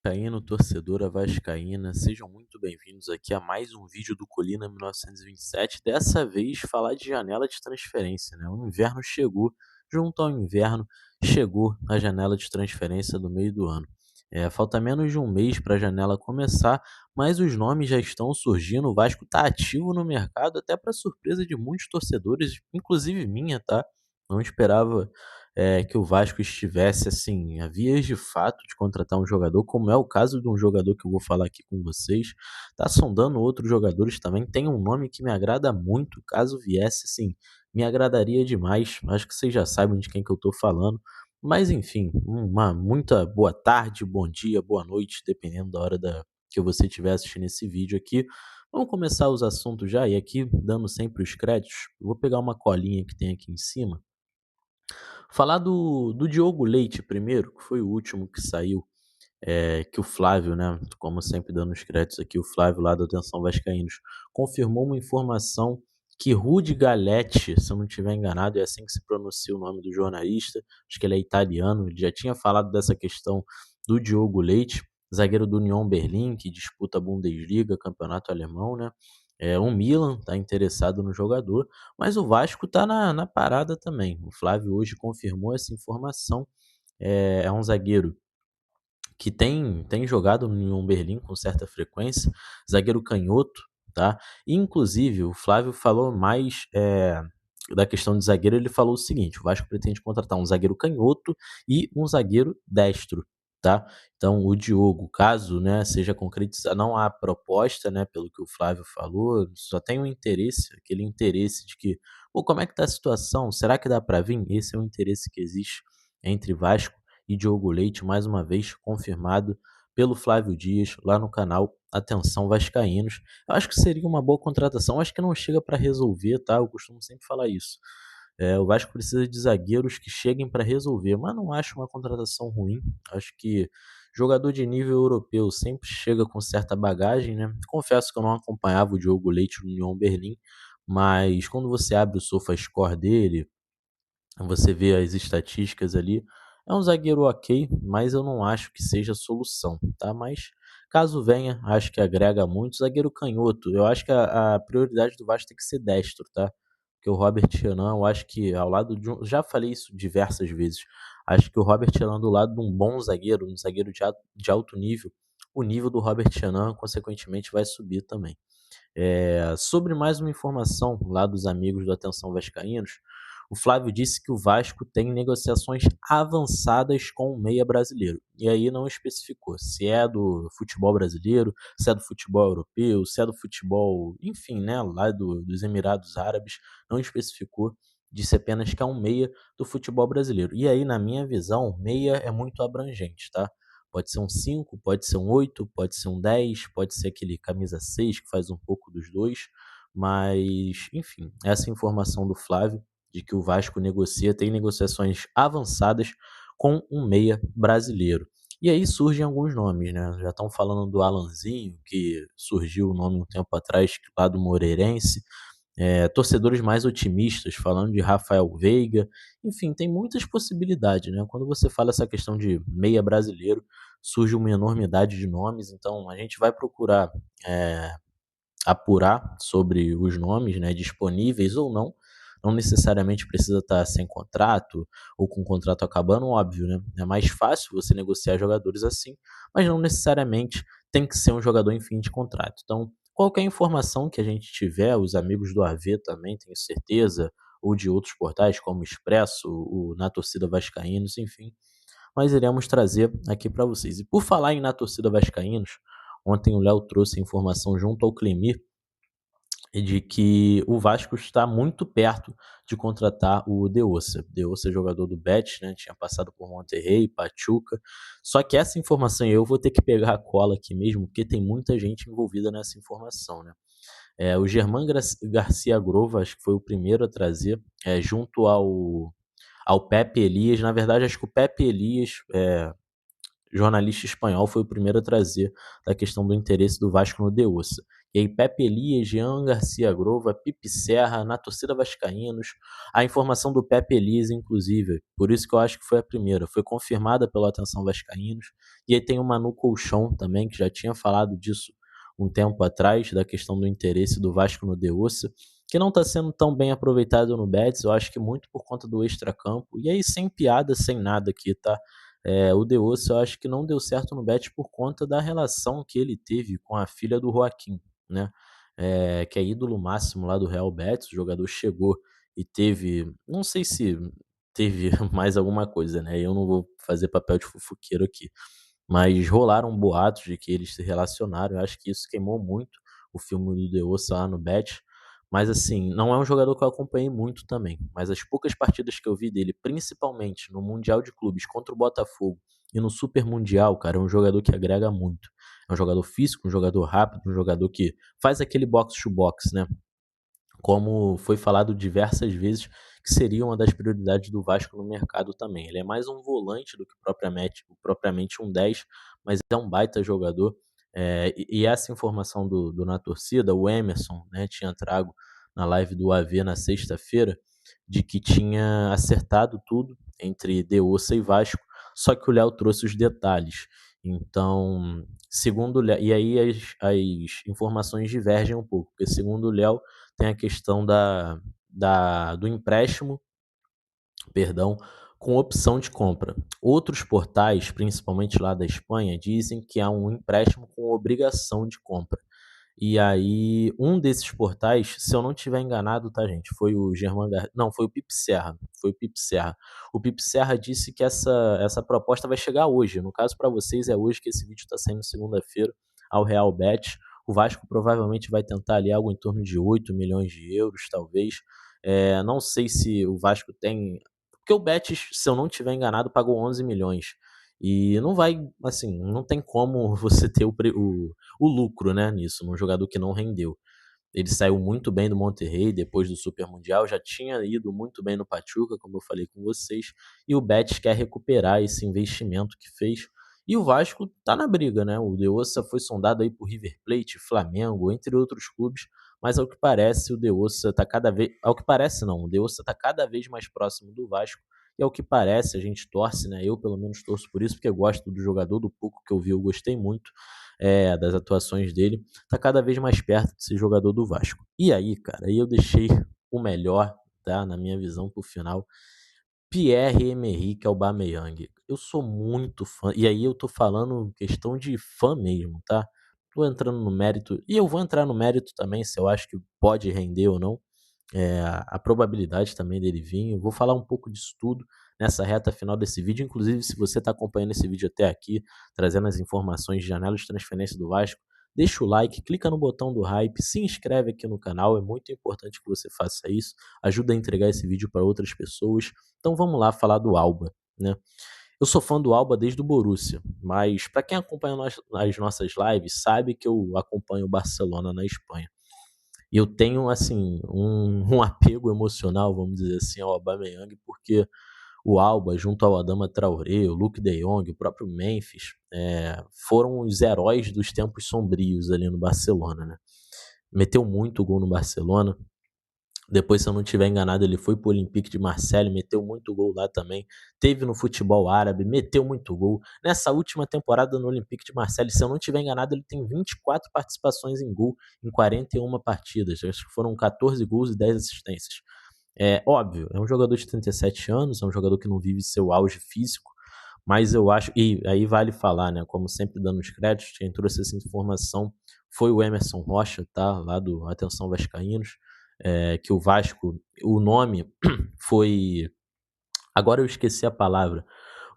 Vascaíno, torcedora vascaína, sejam muito bem-vindos aqui a mais um vídeo do Colina 1927. Dessa vez falar de janela de transferência, né? O inverno chegou, junto ao inverno chegou a janela de transferência do meio do ano. Falta menos de um mês para a janela começar, mas os nomes já estão surgindo. O Vasco está ativo no mercado, até para surpresa de muitos torcedores, inclusive minha, tá? Não esperava que o Vasco estivesse, assim, a vias de fato de contratar um jogador, como é o caso de um jogador que eu vou falar aqui com vocês. Tá sondando outros jogadores também, tem um nome que me agrada muito, caso viesse, assim, me agradaria demais. Acho que vocês já sabem de quem que eu tô falando. Mas enfim, uma muita boa tarde, bom dia, boa noite, dependendo da hora que você estiver assistindo esse vídeo aqui. Vamos começar os assuntos já, e aqui, dando sempre os créditos, eu vou pegar uma colinha que tem aqui em cima. Falar do Diogo Leite primeiro, que foi o último que saiu, que o Flávio, né, como sempre dando os créditos aqui, o Flávio lá do Atenção Vascaínos, confirmou uma informação que Rudi Galletti, se eu não estiver enganado, é assim que se pronuncia o nome do jornalista, acho que ele é italiano, ele já tinha falado dessa questão do Diogo Leite, zagueiro do Union Berlim, que disputa a Bundesliga, campeonato alemão, né? O Milan está interessado no jogador, mas o Vasco está na parada também. O Flávio hoje confirmou essa informação. É um zagueiro que tem jogado no Union Berlim com certa frequência, zagueiro canhoto, tá? E, inclusive, o Flávio falou mais da questão de zagueiro. Ele falou o seguinte: o Vasco pretende contratar um zagueiro canhoto e um zagueiro destro, tá? Então, o Diogo, caso, né, seja concretizado, não há proposta, né, pelo que o Flávio falou, só tem um interesse, aquele interesse de que, pô, como é que tá a situação? Será que dá para vir? Esse é o interesse que existe entre Vasco e Diogo Leite, mais uma vez confirmado pelo Flávio Dias lá no canal Atenção Vascaínos. Eu acho que seria uma boa contratação, acho que não chega para resolver, tá? Eu costumo sempre falar isso. O Vasco precisa de zagueiros que cheguem para resolver, mas não acho uma contratação ruim. Acho que jogador de nível europeu sempre chega com certa bagagem, né? Confesso que eu não acompanhava o Diogo Leite no Union Berlim, mas quando você abre o SofaScore dele, você vê as estatísticas ali, é um zagueiro ok, mas eu não acho que seja a solução, tá? Mas caso venha, acho que agrega muito. Zagueiro canhoto, eu acho que a prioridade do Vasco tem que ser destro, tá? Porque o Robert Renan, eu acho que ao lado de um. Já falei isso diversas vezes. Acho que o Robert Renan, do lado de um bom zagueiro, um zagueiro de alto nível, o nível do Robert Renan, consequentemente, vai subir também. Sobre mais uma informação lá dos amigos do Atenção Vascaínos, o Flávio disse que o Vasco tem negociações avançadas com o meia brasileiro. E aí não especificou se é do futebol brasileiro, se é do futebol europeu, se é do futebol, enfim, né, lá dos Emirados Árabes, não especificou. Disse apenas que é um meia do futebol brasileiro. E aí, na minha visão, meia é muito abrangente, tá? Pode ser um 5, pode ser um 8, pode ser um 10, pode ser aquele camisa 6 que faz um pouco dos dois, mas enfim, essa informação do Flávio de que o Vasco tem negociações avançadas com um meia brasileiro. E aí surgem alguns nomes, né? Já estão falando do Alanzinho, que surgiu o nome um tempo atrás, lá do Moreirense. Torcedores mais otimistas falando de Rafael Veiga. Enfim, tem muitas possibilidades, né? Quando você fala essa questão de meia brasileiro, surge uma enormidade de nomes, então a gente vai procurar eh, apurar sobre os nomes, né, disponíveis ou não. Não necessariamente precisa estar sem contrato ou com o contrato acabando, óbvio, né? É mais fácil você negociar jogadores assim, mas não necessariamente tem que ser um jogador em fim de contrato. Então, qualquer informação que a gente tiver, os amigos do AV também, tenho certeza, ou de outros portais como o Expresso, o Na Torcida Vascaínos, enfim, nós iremos trazer aqui para vocês. E por falar em Na Torcida Vascaínos, ontem o Léo trouxe a informação junto ao Clemir de que o Vasco está muito perto de contratar o De Ossa é jogador do Betis, né, tinha passado por Monterrey, Pachuca, só que essa informação eu vou ter que pegar a cola aqui mesmo, porque tem muita gente envolvida nessa informação, né. O Germán Garcia Grova, acho que foi o primeiro a trazer, junto ao Pepe Elias. Na verdade, acho que o Pepe Elias, jornalista espanhol foi o primeiro a trazer da questão do interesse do Vasco no De Ossa. E aí Pepe Elias, Jean Garcia Grova, Pipe Serra, na torcida vascaínos, a informação do Pepe Elias, inclusive, por isso que eu acho que foi a primeira, foi confirmada pela Atenção Vascaínos, e aí tem o Manu Colchão também, que já tinha falado disso um tempo atrás, da questão do interesse do Vasco no De Ossa, que não está sendo tão bem aproveitado no Betis, eu acho que muito por conta do extracampo, e aí sem piada, sem nada aqui, tá? O De Ossa eu acho que não deu certo no Betis por conta da relação que ele teve com a filha do Joaquim, né? Que é ídolo máximo lá do Real Betis, o jogador chegou e teve, não sei se teve mais alguma coisa, né? Eu não vou fazer papel de fofoqueiro aqui, mas rolaram boatos de que eles se relacionaram. Eu acho que isso queimou muito o filme do The Ossa lá no Bet. Mas assim, não é um jogador que eu acompanhei muito também. Mas as poucas partidas que eu vi dele, principalmente no Mundial de Clubes contra o Botafogo e no Super Mundial, cara, é um jogador que agrega muito. É um jogador físico, um jogador rápido, um jogador que faz aquele box to box, né? Como foi falado diversas vezes, que seria uma das prioridades do Vasco no mercado também. Ele é mais um volante do que propriamente um 10, mas é um baita jogador. E essa informação do Na Torcida, o Emerson, né, tinha trago na live do AV na sexta-feira, de que tinha acertado tudo entre Deossa e Vasco, só que o Léo trouxe os detalhes. Então, segundo o Léo, e aí as informações divergem um pouco, porque segundo o Léo, tem a questão do empréstimo, perdão, com opção de compra. Outros portais, principalmente lá da Espanha, dizem que há um empréstimo com obrigação de compra. E aí, um desses portais, se eu não estiver enganado, tá, gente? Foi o não, foi o Pipe Serra. Foi o Pipe Serra. O Pipe Serra disse que essa proposta vai chegar hoje. No caso, para vocês, é hoje que esse vídeo está saindo segunda-feira ao Real Bet. O Vasco provavelmente vai tentar ali algo em torno de 8 milhões de euros, talvez. Não sei se o Vasco tem. Porque o Betis, se eu não estiver enganado, pagou 11 milhões. E não vai, assim, não tem como você ter o lucro, né, nisso, num jogador que não rendeu. Ele saiu muito bem do Monterrey depois do Super Mundial, já tinha ido muito bem no Pachuca, como eu falei com vocês, e o Betis quer recuperar esse investimento que fez. E o Vasco tá na briga, né? O De Ossa foi sondado aí por River Plate, Flamengo, entre outros clubes, mas ao que parece o De Ossa tá cada vez, ao que parece não, o De Ossa tá cada vez mais próximo do Vasco. E ao que parece, a gente torce, né? Eu pelo menos torço por isso, porque eu gosto do jogador, do pouco que eu vi, eu gostei muito das atuações dele, tá cada vez mais perto de ser jogador do Vasco. E aí, cara, aí eu deixei o melhor, tá, na minha visão, pro final. Pierre-Emerick Aubameyang. Eu sou muito fã, e aí eu tô falando questão de fã mesmo, tá? Tô entrando no mérito, e eu vou entrar no mérito também, se eu acho que pode render ou não, a probabilidade também dele vir. Eu vou falar um pouco disso tudo nessa reta final desse vídeo. Inclusive, se você está acompanhando esse vídeo até aqui, trazendo as informações de janela de transferência do Vasco, deixa o like, clica no botão do hype, se inscreve aqui no canal, é muito importante que você faça isso, ajuda a entregar esse vídeo para outras pessoas. Então vamos lá falar do Alba, né? Eu sou fã do Alba desde o Borussia, mas para quem acompanha as nossas lives sabe que eu acompanho o Barcelona na Espanha. E eu tenho, assim, um apego emocional, vamos dizer assim, ao Aubameyang, porque o Alba, junto ao Adama Traoré, o Luke de Jong, o próprio Memphis, foram os heróis dos tempos sombrios ali no Barcelona, né? Meteu muito gol no Barcelona, depois, se eu não estiver enganado, ele foi para o Olympique de Marseille, meteu muito gol lá também. Teve no futebol árabe, meteu muito gol. Nessa última temporada no Olympique de Marseille, se eu não estiver enganado, ele tem 24 participações em gol em 41 partidas. Acho que foram 14 gols e 10 assistências. É óbvio, é um jogador de 37 anos, é um jogador que não vive seu auge físico, mas eu acho, e aí vale falar, né, como sempre dando os créditos, quem trouxe essa informação foi o Emerson Rocha, tá, lá do Atenção Vascaínos, que o Vasco, o nome foi, agora eu esqueci a palavra,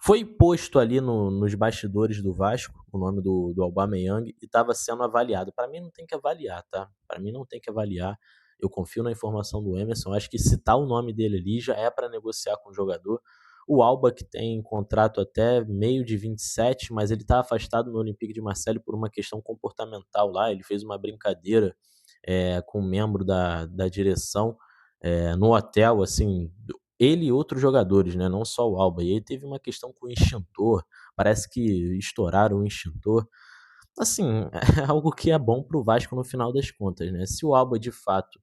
foi posto ali nos bastidores do Vasco, o nome do Aubameyang, e estava sendo avaliado. Para mim não tem que avaliar, tá? Para mim não tem que avaliar. Eu confio na informação do Emerson. Acho que citar o nome dele ali já é para negociar com o jogador. O Alba, que tem contrato até meio de 27, mas ele está afastado no Olympique de Marseille por uma questão comportamental lá. Ele fez uma brincadeira com um membro da direção no hotel, assim, ele e outros jogadores, né, não só o Alba. E aí teve uma questão com o extintor, parece que estouraram o extintor. Assim, é algo que é bom para o Vasco no final das contas, né. Se o Alba de fato,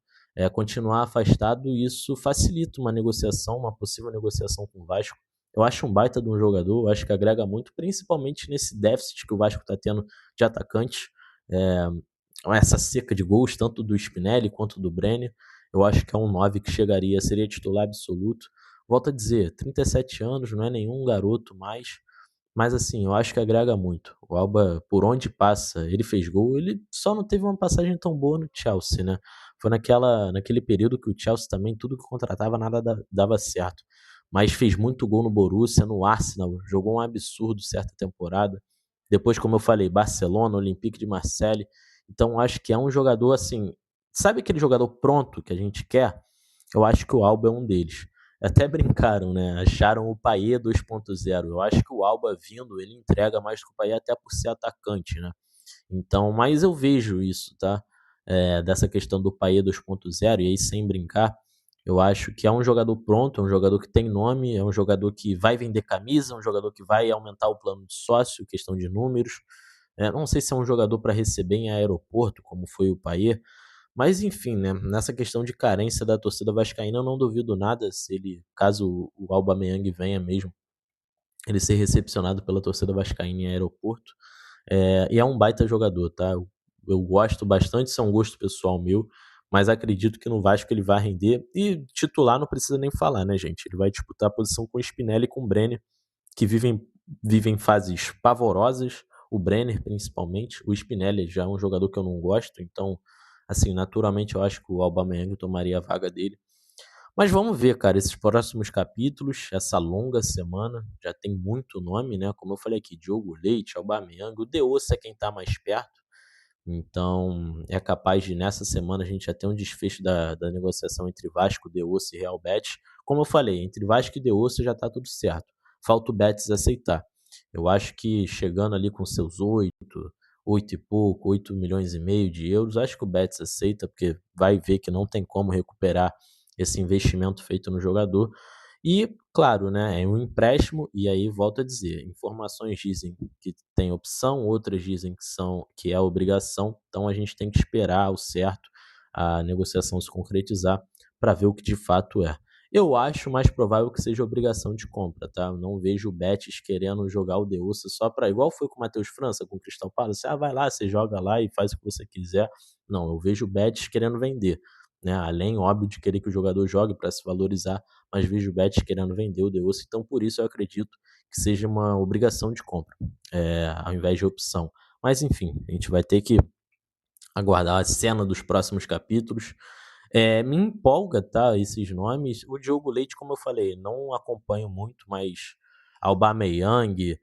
continuar afastado, isso facilita uma negociação, uma possível negociação com o Vasco. Eu acho um baita de um jogador, eu acho que agrega muito, principalmente nesse déficit que o Vasco está tendo de atacantes. Eh Essa seca de gols, tanto do Spinelli quanto do Brenner, eu acho que é um 9 que chegaria, seria titular absoluto. Volto a dizer, 37 anos, não é nenhum garoto mais, mas assim, eu acho que agrega muito. O Alba, por onde passa, ele fez gol, ele só não teve uma passagem tão boa no Chelsea, né. Foi naquele período que o Chelsea também tudo que contratava nada dava certo. Mas fez muito gol no Borussia, no Arsenal, jogou um absurdo certa temporada. Depois, como eu falei, Barcelona, Olympique de Marseille. Então acho que é um jogador, assim, sabe aquele jogador pronto que a gente quer? Eu acho que o Alba é um deles. Até brincaram, né, acharam o Payet 2.0. Eu acho que o Alba vindo, ele entrega mais que o Payet até por ser atacante, né. Então mas eu vejo isso, tá, dessa questão do Payet 2.0, e aí sem brincar, eu acho que é um jogador pronto, é um jogador que tem nome, é um jogador que vai vender camisa, é um jogador que vai aumentar o plano de sócio, questão de números. Não sei se é um jogador para receber em aeroporto, como foi o Payet, mas enfim, né, nessa questão de carência da torcida vascaína, eu não duvido nada se ele caso o Aubameyang venha mesmo, ele ser recepcionado pela torcida vascaína em aeroporto. E é um baita jogador, tá, eu gosto bastante, isso é um gosto pessoal meu, mas acredito que no Vasco ele vai render, e titular não precisa nem falar, né, gente, ele vai disputar a posição com o Spinelli e com o Brenner, que vivem fases pavorosas, o Brenner principalmente, o Spinelli já é um jogador que eu não gosto, então, assim, naturalmente eu acho que o Aubameyang tomaria a vaga dele. Mas vamos ver, cara, esses próximos capítulos, essa longa semana, já tem muito nome, né, como eu falei aqui, Diogo Leite, Aubameyang, o Deoça é quem tá mais perto, então é capaz de nessa semana a gente já ter um desfecho da negociação entre Vasco, Deoça e Real Betis. Como eu falei, entre Vasco e Deoça já tá tudo certo, falta o Betis aceitar. Eu acho que chegando ali com seus 8 e pouco, 8,5 milhões de euros, acho que o Betis aceita, porque vai ver que não tem como recuperar esse investimento feito no jogador. E, claro, né, é um empréstimo, e aí volto a dizer, informações dizem que tem opção, outras dizem que é obrigação, então a gente tem que esperar ao certo a negociação se concretizar para ver o que de fato é. Eu acho mais provável que seja obrigação de compra, tá, eu não vejo o Betis querendo jogar o Deúça só para igual foi com o Matheus França, com o Crystal Palace: "Ah, vai lá, você joga lá e faz o que você quiser". Não, eu vejo o Betis querendo vender, né, além, óbvio, de querer que o jogador jogue para se valorizar, mas vejo o Betis querendo vender o Deúça, então por isso eu acredito que seja uma obrigação de compra, ao invés de opção. Mas enfim, a gente vai ter que aguardar a cena dos próximos capítulos. Me empolga, tá, esses nomes. O Diogo Leite, como eu falei, não acompanho muito, mas Aubameyang,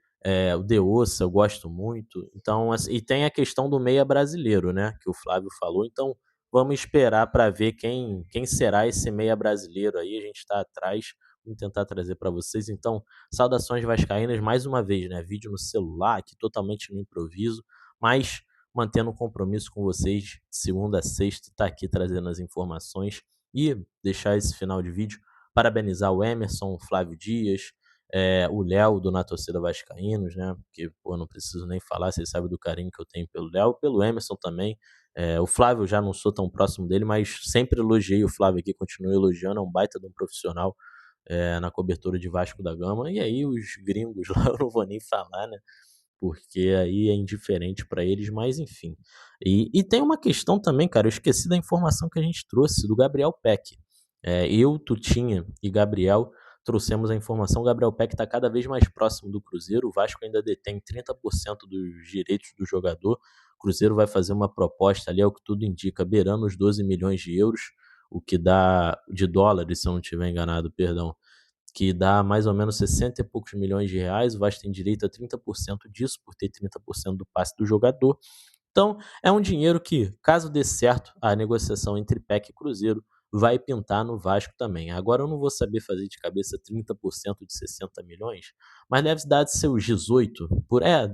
o Deoça eu gosto muito. Então, assim, e tem a questão do meia brasileiro, né, que o Flávio falou. Então, vamos esperar para ver quem será esse meia brasileiro aí. A gente está atrás, vamos tentar trazer para vocês. Então, saudações vascaínas mais uma vez, né? Vídeo no celular, aqui totalmente no improviso, mas mantendo um compromisso com vocês, de segunda a sexta, tá aqui trazendo as informações e deixar esse final de vídeo, parabenizar o Emerson, o Flávio Dias, o Léo do Na Torcida Vascaínos, né, porque, pô, não preciso nem falar, vocês sabem do carinho que eu tenho pelo Léo, pelo Emerson também. O Flávio eu já não sou tão próximo dele, mas sempre elogiei o Flávio aqui, continuo elogiando, é um baita de um profissional, na cobertura de Vasco da Gama. E aí os gringos lá eu não vou nem falar, né, porque aí é indiferente para eles, mas enfim. E tem uma questão também, cara, eu esqueci da informação que a gente trouxe do Gabriel Peck. Eu, Tutinha e Gabriel trouxemos a informação, o Gabriel Peck está cada vez mais próximo do Cruzeiro, o Vasco ainda detém 30% dos direitos do jogador, o Cruzeiro vai fazer uma proposta ali, é o que tudo indica, beirando os 12 milhões de euros, o que dá de dólares, se eu não estiver enganado, perdão, que dá mais ou menos 60 e poucos milhões de reais, o Vasco tem direito a 30% disso, por ter 30% do passe do jogador. Então, é um dinheiro que, caso dê certo a negociação entre PEC e Cruzeiro, vai pintar no Vasco também. Agora eu não vou saber fazer de cabeça 30% de 60 milhões, mas deve dar de seus 18,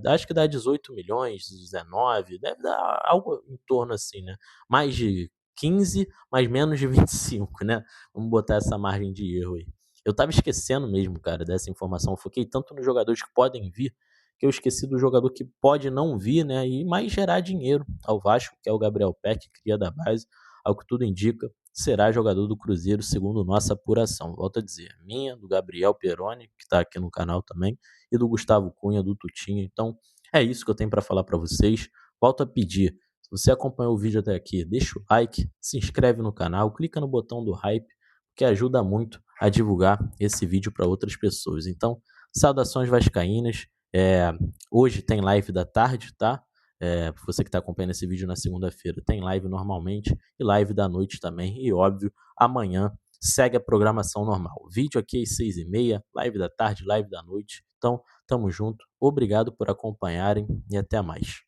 acho que dá 18 milhões, 19, deve dar algo em torno assim, né? Mais de 15, mas menos de 25, né? Vamos botar essa margem de erro aí. Eu estava esquecendo mesmo, cara, dessa informação. Eu foquei tanto nos jogadores que podem vir, que eu esqueci do jogador que pode não vir, né, e mais gerar dinheiro ao Vasco, que é o Gabriel Peck, cria da base, ao que tudo indica, será jogador do Cruzeiro, segundo nossa apuração. Volto a dizer, minha, do Gabriel Peroni, que está aqui no canal também, e do Gustavo Cunha, do Tutinho. Então, é isso que eu tenho para falar para vocês. Volto a pedir, se você acompanhou o vídeo até aqui, deixa o like, se inscreve no canal, clica no botão do hype, que ajuda muito a divulgar esse vídeo para outras pessoas. Então, saudações vascaínas. Hoje tem live da tarde, tá? Você que está acompanhando esse vídeo na segunda-feira, tem live normalmente e live da noite também. E óbvio, amanhã segue a programação normal. Vídeo aqui às 6h30, live da tarde, live da noite. Então, tamo junto. Obrigado por acompanharem e até mais.